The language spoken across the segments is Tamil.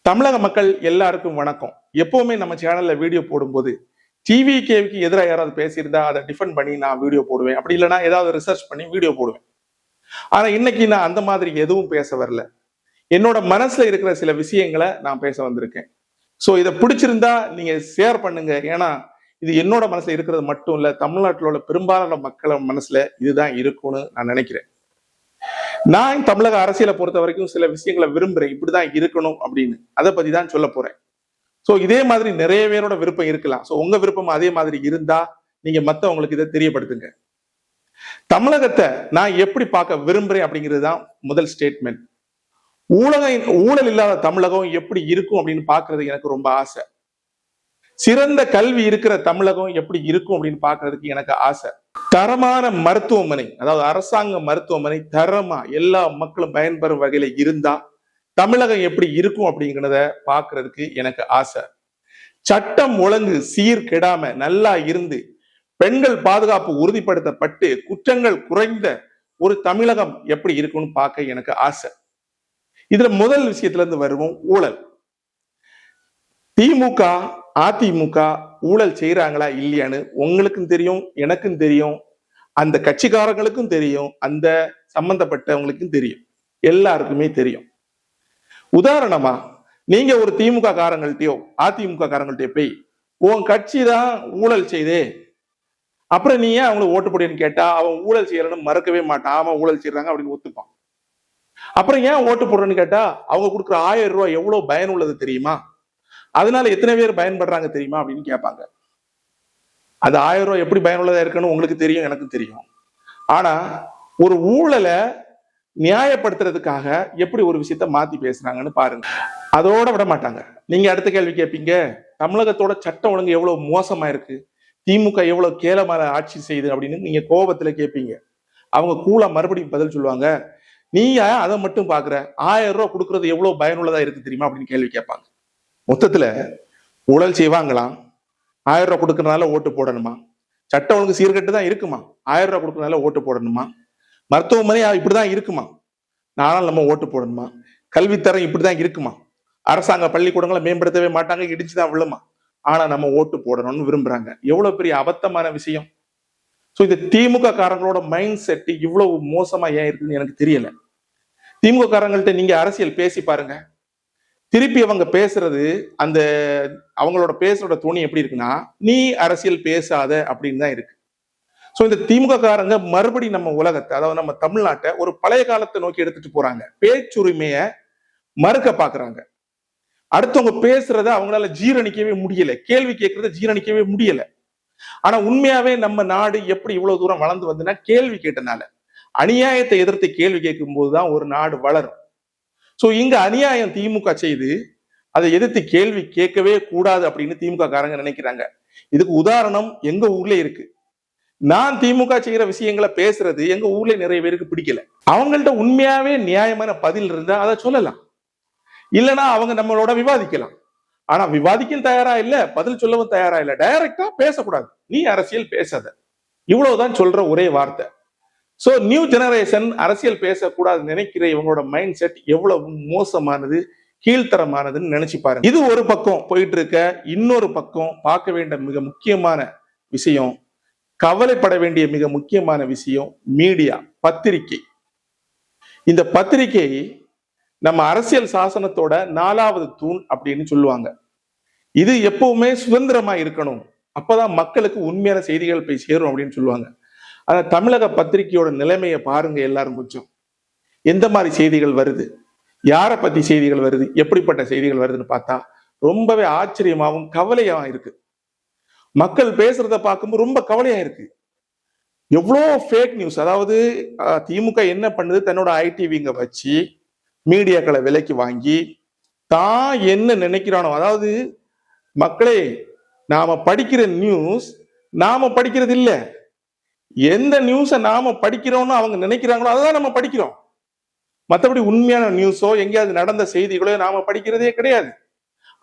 தமிழக மக்கள் எல்லாருக்கும் வணக்கம். எப்பவுமே நம்ம சேனல்ல வீடியோ போடும்போது டிவி கேவிக்கு எதிராக யாராவது பேசியிருந்தா அதை டிஃபெண்ட் பண்ணி நான் வீடியோ போடுவேன். அப்படி இல்லைன்னா ஏதாவது ரிசர்ச் பண்ணி வீடியோ போடுவேன். ஆனா இன்னைக்கு நான் அந்த மாதிரி எதுவும் பேச வரல. என்னோட மனசுல இருக்கிற சில விஷயங்களை நான் பேச வந்திருக்கேன். ஸோ இதை பிடிச்சிருந்தா நீங்க ஷேர் பண்ணுங்க. ஏன்னா இது என்னோட மனசுல இருக்கிறது மட்டும் இல்ல, தமிழ்நாட்டில் உள்ள பெரும்பாலான மக்கள் மனசுல இதுதான் இருக்கும்னு நான் நினைக்கிறேன். நான் தமிழக அரசியலை பொறுத்த வரைக்கும் சில விஷயங்களை விரும்புறேன், இப்படிதான் இருக்கணும் அப்படின்னு. அதை பத்தி தான் சொல்ல போறேன். சோ இதே மாதிரி நிறைய பேரோட விருப்பம் இருக்கலாம். சோ உங்க விருப்பம் அதே மாதிரி இருந்தா நீங்க மத்தவங்களுக்கு இதை தெரியப்படுத்துங்க. தமிழகத்தை நான் எப்படி பார்க்க விரும்புறேன் அப்படிங்கிறது தான் முதல் ஸ்டேட்மெண்ட். ஊழல் இல்லாத தமிழகம் எப்படி இருக்கும் அப்படின்னு பாக்குறது எனக்கு ரொம்ப ஆசை. சிறந்த கல்வி இருக்கிற தமிழகம் எப்படி இருக்கும் அப்படின்னு பாக்குறதுக்கு எனக்கு ஆசை. தரமான மருத்துவமனை, அதாவது அரசாங்க மருத்துவமனை தரமா எல்லா மக்களும் பயன்பெறும் வகையில இருந்தா தமிழகம் எப்படி இருக்கும் அப்படிங்கிறத பாக்குறதுக்கு எனக்கு ஆசை. சட்டம் ஒழுங்கு சீர் கெடாம நல்லா இருந்து பெண்கள் பாதுகாப்பு உறுதிப்படுத்தப்பட்டு குற்றங்கள் குறைந்த ஒரு தமிழகம் எப்படி இருக்கும்னு பார்க்க எனக்கு ஆசை. இதுல முதல் விஷயத்துல இருந்து வருவோம் ஊழல். திமுக அதிமுக ஊழல் செய்யறாங்களா இல்லையான்னு உங்களுக்கும் தெரியும், எனக்கும் தெரியும், அந்த கட்சிக்காரங்களுக்கும் தெரியும், அந்த சம்பந்தப்பட்டவங்களுக்கும் தெரியும், எல்லாருக்குமே தெரியும். உதாரணமா நீங்க ஒரு திமுக காரங்கள்ட்டயோ அதிமுக காரங்கள்ட்டயோ போய் உன் கட்சி தான் ஊழல் செய்தே, அப்புறம் நீ ஏன் அவங்களுக்கு ஓட்டு போடுன்னு கேட்டா அவன் ஊழல் செய்யறன்னு மறக்கவே மாட்டான். அவன் ஊழல் செய்யறாங்க அப்படின்னு ஒத்துப்பான். அப்புறம் ஏன் ஓட்டு போடுறன்னு கேட்டா அவங்க கொடுக்குற 1000 ரூபாய் எவ்வளவு பயனுள்ளது தெரியுமா, அதனால எத்தனை பேர் பயன்படுறாங்க தெரியுமா அப்படின்னு கேட்பாங்க. அது 1000 ரூபாய் எப்படி பயனுள்ளதா இருக்குன்னு உங்களுக்கு தெரியும், எனக்கும் தெரியும். ஆனா ஒரு ஊழலை நியாயப்படுத்துறதுக்காக எப்படி ஒரு விஷயத்த மாத்தி பேசுறாங்கன்னு பாருங்க. அதோட விட மாட்டாங்க. நீங்க அடுத்த கேள்வி கேட்பீங்க, தமிழகத்தோட சட்டம் ஒழுங்கு எவ்வளவு மோசமா இருக்கு, திமுக எவ்வளவு கேவலமான ஆட்சி செய்யுது அப்படின்னு நீங்க கோபத்துல கேட்பீங்க. அவங்க கூலா மறுபடியும் பதில் சொல்லுவாங்க, நீ அதை மட்டும் பாக்குற, 1000 ரூபாய் கொடுக்கறது எவ்வளவு பயனுள்ளதா இருக்கு தெரியுமா அப்படின்னு கேள்வி கேட்பாங்க. மொத்தத்துல ஊழல் செய்வாங்களாம், 1000 ரூபாய் கொடுக்கறதுனால ஓட்டு போடணுமா, சட்டம் ஒழுங்கு சீர்கட்டு தான் இருக்குமா, 1000 ரூபாய் கொடுக்கறதுனால ஓட்டு போடணுமா, மருத்துவமனை இப்படிதான் இருக்குமா, நானும் நம்ம ஓட்டு போடணுமா, கல்வித்தரம் இப்படிதான் இருக்குமா, அரசாங்க பள்ளிக்கூடங்களை மேம்படுத்தவே மாட்டாங்க, இடிச்சுதான் விழுமா, ஆனா நம்ம ஓட்டு போடணும்னு விரும்புறாங்க. எவ்வளவு பெரிய அபத்தமான விஷயம். சோ இந்த திமுக காரங்களோட மைண்ட் செட் இவ்வளவு மோசமா ஏன் இருக்குன்னு எனக்கு தெரியல. திமுக காரங்கள்ட்ட நீங்க அரசியல் பேசி பாருங்க, திருப்பி அவங்க பேசுறது அந்த அவங்களோட பேசுறோட துணி எப்படி இருக்குன்னா, நீ அரசியல் பேசாத அப்படின்னு தான் இருக்கு. சோ இந்த திமுக காரங்க மறுபடியும் நம்ம உலகத்தை, அதாவது நம்ம தமிழ்நாட்டை ஒரு பழைய காலத்தை நோக்கி எடுத்துட்டு போறாங்க. பேச்சுரிமைய மறுக்க பாக்குறாங்க. அடுத்தவங்க பேசுறத அவங்களால ஜீரணிக்கவே முடியல, கேள்வி கேட்கறத ஜீரணிக்கவே முடியல. ஆனா உண்மையாவே நம்ம நாடு எப்படி இவ்வளவு தூரம் வளர்ந்து வந்துன்னா கேள்வி கேட்டனால. அநியாயத்தை எதிர்த்து கேள்வி கேட்கும் போதுதான் ஒரு நாடு வளரும். சோ இங்க அநியாயம் திமுக செய்து அதை எதிர்த்து கேள்வி கேட்கவே கூடாது அப்படின்னு திமுக காரங்க நினைக்கிறாங்க. இதுக்கு உதாரணம் எங்க ஊர்ல இருக்கு. நான் திமுக செய்யற விஷயங்களை பேசுறது எங்க ஊர்ல நிறைய பேருக்கு பிடிக்கல. அவங்கள்ட்ட உண்மையாவே நியாயமான பதில் இருந்தா அதை சொல்லலாம், இல்லைன்னா அவங்க நம்மளோட விவாதிக்கலாம். ஆனா விவாதிக்கும் தயாரா இல்ல, பதில் சொல்லவும் தயாரா இல்ல. டைரக்டா பேசக்கூடாது, நீ அரசியல் பேசாத, இவ்வளவுதான் சொல்ற ஒரே வார்த்தை. சோ நியூ ஜெனரேஷன் அரசியல் பேசக்கூடாது நினைக்கிற இவங்களோட மைண்ட் செட் எவ்வளவு மோசமானது, கீழ்த்தரமானதுன்னு நினைச்சு பாருங்க. இது ஒரு பக்கம் போயிட்டு இருக்க. இன்னொரு பக்கம் பார்க்க வேண்டிய மிக முக்கியமான விஷயம், கவலைப்பட வேண்டிய மிக முக்கியமான விஷயம் மீடியா, பத்திரிகை. இந்த பத்திரிகை நம்ம அரசியல் சாசனத்தோட 4வது தூண் அப்படின்னு சொல்லுவாங்க. இது எப்பவுமே சுதந்திரமா இருக்கணும், அப்பதான் மக்களுக்கு உண்மையான செய்திகள் போய் சேரும் அப்படின்னு சொல்லுவாங்க. ஆனா தமிழக பத்திரிகையோட நிலைமையை பாருங்க எல்லாரும். கொஞ்சம் எந்த மாதிரி செய்திகள் வருது, யாரை பத்தி செய்திகள் வருது, எப்படிப்பட்ட செய்திகள் வருதுன்னு பார்த்தா ரொம்பவே ஆச்சரியமாகவும் கவலையாவும் இருக்கு. மக்கள் பேசுறத பார்க்கும்போது ரொம்ப கவலையா இருக்கு. எவ்வளோ ஃபேக் நியூஸ். அதாவது திமுக என்ன பண்ணுது, தன்னோட ஐடிவிங்க வச்சு மீடியாக்களை விலைக்கு வாங்கி தான் என்ன நினைக்கிறானோ, அதாவது மக்களே நாம படிக்கிற நியூஸ் நாம படிக்கிறது இல்ல, எந்த நியூஸை நாம படிக்கிறோம்னு அவங்க நினைக்கிறாங்களோ அதான் நம்ம படிக்கிறோம். மற்றபடி உண்மையான நியூஸோ எங்கேயாவது நடந்த செய்திகளோ நாம படிக்கிறதே கிடையாது.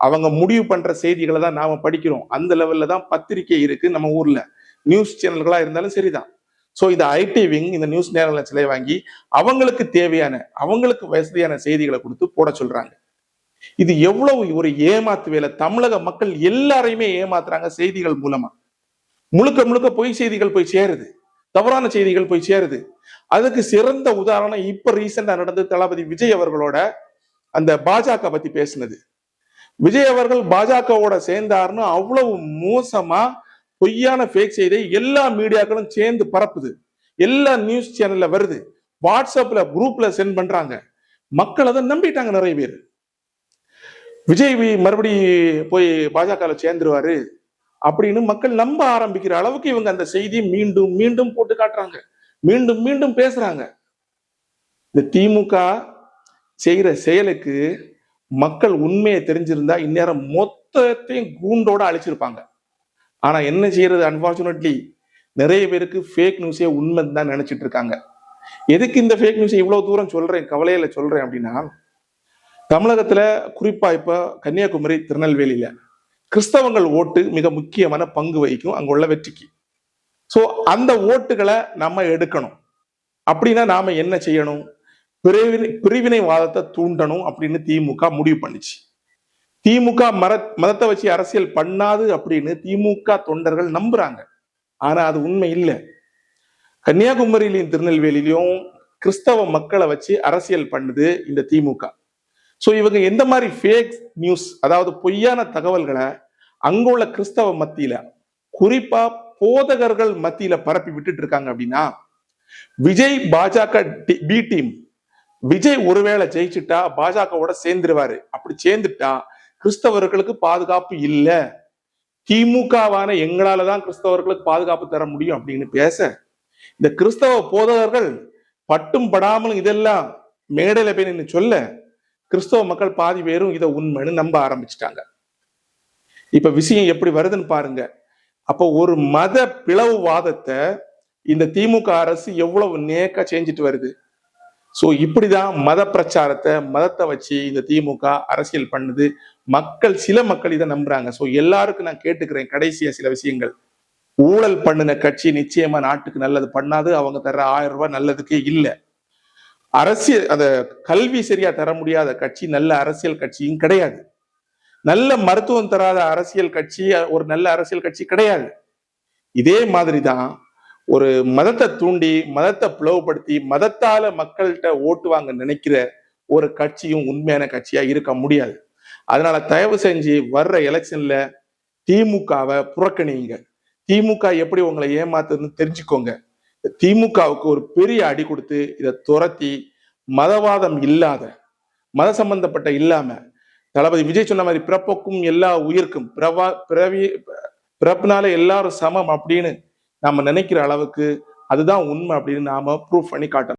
அவங்க முடிவு பண்ற செய்திகளை தான் நாம படிக்கிறோம். அந்த லெவல்ல தான் பத்திரிகை இருக்கு நம்ம ஊர்ல. நியூஸ் சேனல்களா இருந்தாலும் சரிதான். சோ இந்த ஐடி விங் இந்த நியூஸ் நேரங்களை சிலை வாங்கி அவங்களுக்கு தேவையான, அவங்களுக்கு வசதியான செய்திகளை கொடுத்து போட சொல்றாங்க. இது எவ்வளவு ஒரு ஏமாத்து வேலை. தமிழக மக்கள் எல்லாரையுமே ஏமாத்துறாங்க செய்திகள் மூலமா. முழுக்க முழுக்க பொய் செய்திகள் போய் சேருது, தவறான செய்திகள் போய் சேருது. அதுக்கு சிறந்த உதாரணம் இப்ப ரீசெண்டா நடந்து தளபதி விஜய் அவர்களோட அந்த பாஜக பத்தி பேசினது. விஜய் அவர்கள் பாஜகவோட சேர்ந்தாருன்னு அவ்வளவு மோசமா பொய்யான ஃபேக் செய்தியை எல்லா மீடியாக்களும் சேர்ந்து பரப்புது. எல்லா நியூஸ் சேனல்ல வருது, வாட்ஸ்அப்ல குரூப்ல சென்ட் பண்றாங்க. மக்கள் அதை நம்பிட்டாங்க. நிறைய பேர் விஜய் மறுபடி போய் பாஜக சேர்ந்துருவாரு அப்படின்னு மக்கள் நம்ப ஆரம்பிக்கிற அளவுக்கு இவங்க அந்த செய்தியை மீண்டும் மீண்டும் போட்டு காட்டுறாங்க, மீண்டும் மீண்டும் பேசுறாங்க. இந்த திமுக செய்யற செயலுக்கு மக்கள் உண்மையை தெரிஞ்சிருந்தா இந்நேரம் மொத்தத்தையும் கூண்டோட அழிச்சிருப்பாங்க. ஆனா என்ன செய்யறது, அன்பார்ச்சுனேட்லி நிறைய பேருக்கு ஃபேக் நியூஸே உண்மைன்னு தான் நினைச்சிட்டு இருக்காங்க. எதுக்கு இந்த ஃபேக் நியூஸை இவ்வளவு தூரம் சொல்றேன், கவலையில சொல்றேன் அப்படின்னா, தமிழகத்துல குறிப்பா இப்ப கன்னியாகுமரி, திருநெல்வேலியில கிறிஸ்தவங்கள் ஓட்டு மிக முக்கியமான பங்கு வகிக்கும் அங்குள்ள வெற்றிக்கு. சோ அந்த ஓட்டுகளை நம்ம எடுக்கணும் அப்படின்னா நாம என்ன செய்யணும், பிரிவினைவாதத்தை தூண்டணும் அப்படின்னு திமுக முடிவு பண்ணுச்சு. திமுக மதத்தை வச்சு அரசியல் பண்ணாது அப்படின்னு திமுக தொண்டர்கள் நம்புறாங்க. ஆனா அது உண்மை இல்லை. கன்னியாகுமரியிலையும் திருநெல்வேலியிலையும் கிறிஸ்தவ மக்களை வச்சு அரசியல் பண்ணுது இந்த திமுக. சோ இவங்க எந்த மாதிரி ஃபேக் நியூஸ், அதாவது பொய்யான தகவல்களை அங்குள்ள கிறிஸ்தவ மத்தியில, குறிப்பா போதகர்கள் மத்தியில பரப்பி விட்டுட்டு இருக்காங்க அப்படின்னா, விஜய் பாஜக பி டீம், விஜய் ஒருவேளை ஜெயிச்சுட்டா பாஜகவோட சேர்ந்துருவாரு. அப்படி சேர்ந்துட்டா கிறிஸ்தவர்களுக்கு பாதுகாப்பு இல்ல, திமுகவான எங்களாலதான் கிறிஸ்தவர்களுக்கு பாதுகாப்பு தர முடியும் அப்படின்னு பேச, இந்த கிறிஸ்தவ போதகர்கள் பட்டும் படாமலும் இதெல்லாம் மேடையில போய் நின்று சொல்ல, கிறிஸ்தவ மக்கள் பாதி பேரும் இதை உண்மைன்னு நம்ப ஆரம்பிச்சிட்டாங்க. இப்ப விஷயம் எப்படி வருதுன்னு பாருங்க. அப்போ ஒரு மத பிளவுவாதத்தை இந்த திமுக அரசு எவ்வளவு நேக்கா செஞ்சுட்டு வருது. சோ இப்படிதான் மத பிரச்சாரத்தை, மதத்தை வச்சு இந்த திமுக அரசியல் பண்ணுது. சில மக்கள் இதை நம்புறாங்க. சோ எல்லாருக்கும் நான் கேட்டுக்கிறேன், கடைசியா சில விஷயங்கள். ஊழல் பண்ணின கட்சி நிச்சயமா நாட்டுக்கு நல்லது பண்ணாது. அவங்க தர்ற 1000 ரூபாய் நல்லதுக்கே இல்லை. அரசியல் அந்த கல்வி சரியா தர முடியாத கட்சி நல்ல அரசியல் கட்சியும் கிடையாது. நல்ல மருத்துவம் தராத அரசியல் கட்சி ஒரு நல்ல அரசியல் கட்சி கிடையாது. இதே மாதிரிதான் ஒரு மதத்தை தூண்டி, மதத்தை பிளவுபடுத்தி, மதத்தால மக்கள்கிட்ட ஓட்டு வாங்க நினைக்கிற ஒரு கட்சியும் உண்மையான கட்சியா இருக்க முடியாது. அதனால தயவு செஞ்சு வர்ற எலெக்ஷன்ல திமுகவை புறக்கணிங்க. திமுக எப்படி உங்களை ஏமாத்துன்னு தெரிஞ்சுக்கோங்க. திமுகவுக்கு ஒரு பெரிய அடி கொடுத்து இதை துரத்தி, மதவாதம் இல்லாத, மத சம்பந்தப்பட்ட இல்லாம, தளபதி விஜய் சொன்ன மாதிரி பிறப்புக்கும் எல்லா உயிர்க்கும் பிறப்புனால எல்லாரும் சமம் அப்படின்னு நாம நினைக்கிற அளவுக்கு அதுதான் உண்மை அப்படின்னு நாம ப்ரூவ் பண்ணி காட்டணும்.